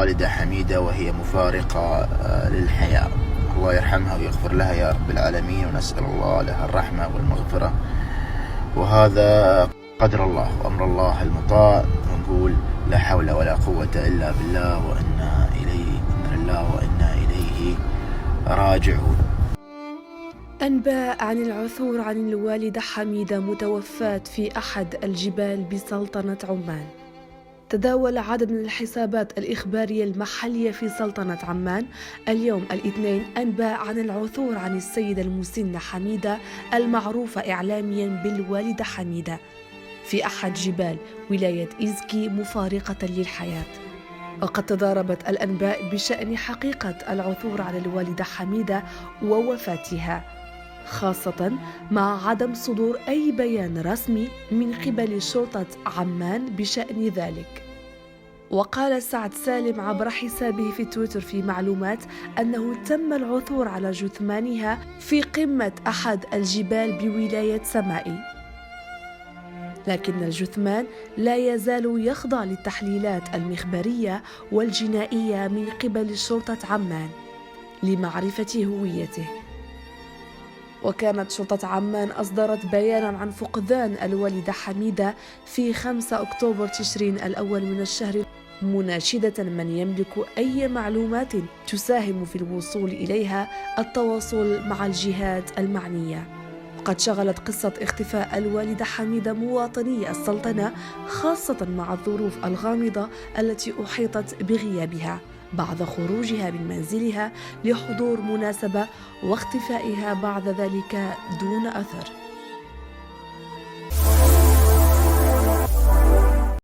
الوالدة حميدة وهي مفارقة للحياة. الله يرحمها ويغفر لها يا رب العالمين، ونسأل الله لها الرحمة والمغفرة، وهذا قدر الله وأمر الله المطاع، ونقول لا حول ولا قوة إلا بالله وإنا إليه راجعون. أنباء عن العثور عن الوالدة حميدة متوفاة في أحد الجبال بسلطنة عمان. تداول عدد من الحسابات الإخبارية المحلية في سلطنة عمان اليوم الاثنين أنباء عن العثور عن السيدة المسنة حميدة المعروفة إعلاميا بالوالدة حميدة في أحد جبال ولاية إزكي مفارقة للحياة. وقد تضاربت الأنباء بشأن حقيقة العثور على الوالدة حميدة ووفاتها، خاصة مع عدم صدور أي بيان رسمي من قبل شرطة عمان بشأن ذلك. وقال سعد سالم عبر حسابه في تويتر في معلومات أنه تم العثور على جثمانها في قمة أحد الجبال بولاية سمائي، لكن الجثمان لا يزال يخضع للتحليلات المخبرية والجنائية من قبل شرطة عمان لمعرفة هويته. وكانت شرطة عمان أصدرت بيانا عن فقدان الوالدة حميدة في 5 أكتوبر تشرين الأول من الشهر، مناشدة من يملك أي معلومات تساهم في الوصول إليها التواصل مع الجهات المعنية. قد شغلت قصة اختفاء الوالدة حميدة مواطني السلطنة، خاصة مع الظروف الغامضة التي أحيطت بغيابها بعد خروجها من منزلها لحضور مناسبة واختفائها بعد ذلك دون أثر.